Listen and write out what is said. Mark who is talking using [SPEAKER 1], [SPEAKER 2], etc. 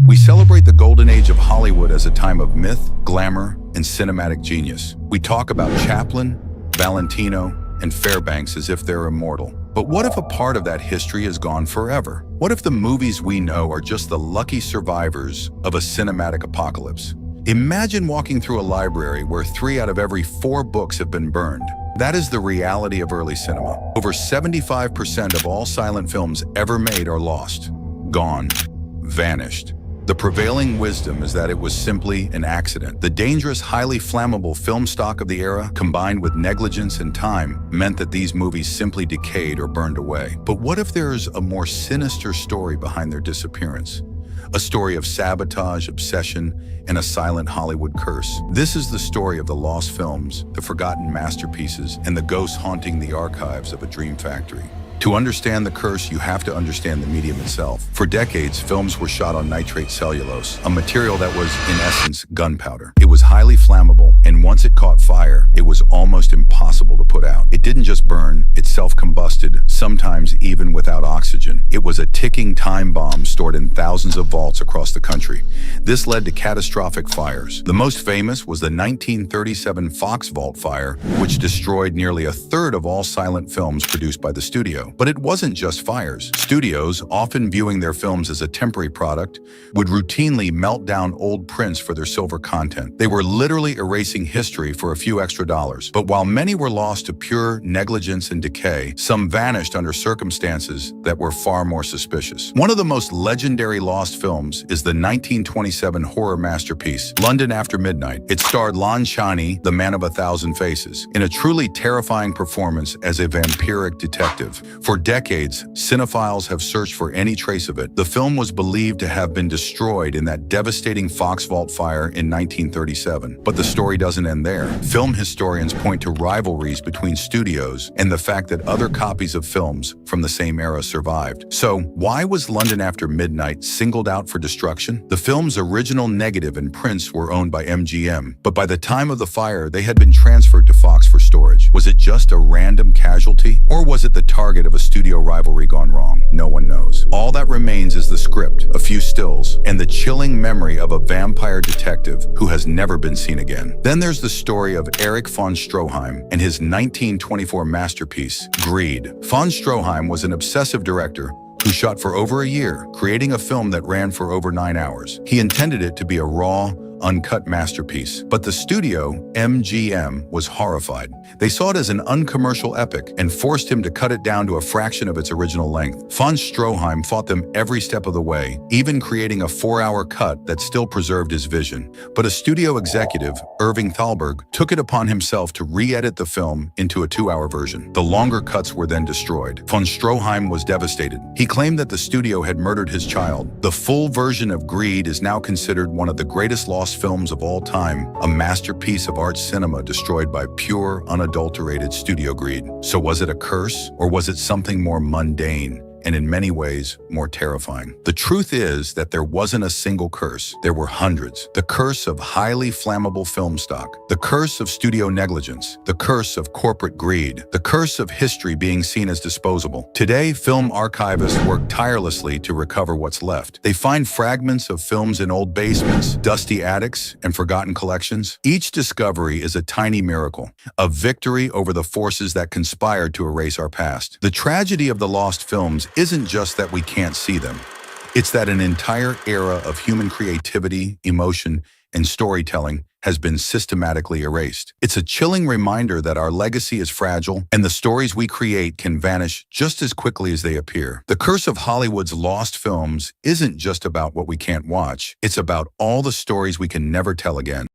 [SPEAKER 1] We celebrate the golden age of Hollywood as a time of myth, glamour, and cinematic genius. We talk about Chaplin, Valentino, and Fairbanks as if they're immortal. But what if a part of that history is gone forever? What if the movies we know are just the lucky survivors of a cinematic apocalypse? Imagine walking through a library where 3 out of every 4 books have been burned. That is the reality of early cinema. Over 75% of all silent films ever made are lost, gone, vanished. The prevailing wisdom is that it was simply an accident. The dangerous, highly flammable film stock of the era, combined with negligence and time, meant that these movies simply decayed or burned away. But what if there's a more sinister story behind their disappearance? A story of sabotage, obsession, and a silent Hollywood curse. This is the story of the lost films, the forgotten masterpieces, and the ghosts haunting the archives of a dream factory. To understand the curse, you have to understand the medium itself. For decades, films were shot on nitrate cellulose, a material that was, in essence, gunpowder. It was highly flammable, and once it caught fire, it was almost impossible to put out. It didn't just burn, it self-combusted, sometimes even without oxygen. It was a ticking time bomb stored in thousands of vaults across the country. This led to catastrophic fires. The most famous was the 1937 Fox Vault fire, which destroyed nearly a third of all silent films produced by the studio. But it wasn't just fires. Studios, often viewing their films as a temporary product, would routinely melt down old prints for their silver content. They were literally erasing history for a few extra dollars. But while many were lost to pure negligence and decay, some vanished under circumstances that were far more suspicious. One of the most legendary lost films is the 1927 horror masterpiece, London After Midnight. It starred Lon Chaney, the man of 1,000 faces, in a truly terrifying performance as a vampiric detective. For decades, cinephiles have searched for any trace of it. The film was believed to have been destroyed in that devastating Fox Vault fire in 1937. But the story doesn't end there. Film historians point to rivalries between studios and the fact that other copies of films from the same era survived. So, why was London After Midnight singled out for destruction? The film's original negative and prints were owned by MGM, but by the time of the fire, they had been transferred to Fox for storage. Was it just a random casualty, or was it the target of a studio rivalry gone wrong? No one knows. All that remains is the script, a few stills, and the chilling memory of a vampire detective who has never been seen again. Then there's the story of Erich von Stroheim and his 1924 masterpiece, Greed. Von Stroheim was an obsessive director who shot for over a year, creating a film that ran for over 9 hours. He intended it to be a raw, uncut masterpiece. But the studio, MGM, was horrified. They saw it as an uncommercial epic and forced him to cut it down to a fraction of its original length. Von Stroheim fought them every step of the way, even creating a 4-hour cut that still preserved his vision. But a studio executive, Irving Thalberg, took it upon himself to re-edit the film into a 2-hour version. The longer cuts were then destroyed. Von Stroheim was devastated. He claimed that the studio had murdered his child. The full version of Greed is now considered one of the greatest lost films of all time, a masterpiece of art cinema destroyed by pure, unadulterated studio greed. So was it a curse, or was it something more mundane and in many ways more terrifying? The truth is that there wasn't a single curse. There were hundreds. The curse of highly flammable film stock, the curse of studio negligence, the curse of corporate greed, the curse of history being seen as disposable. Today, film archivists work tirelessly to recover what's left. They find fragments of films in old basements, dusty attics, and forgotten collections. Each discovery is a tiny miracle, a victory over the forces that conspired to erase our past. The tragedy of the lost films isn't just that we can't see them. It's that an entire era of human creativity, emotion, and storytelling has been systematically erased. It's a chilling reminder that our legacy is fragile and the stories we create can vanish just as quickly as they appear. The curse of Hollywood's lost films isn't just about what we can't watch. It's about all the stories we can never tell again.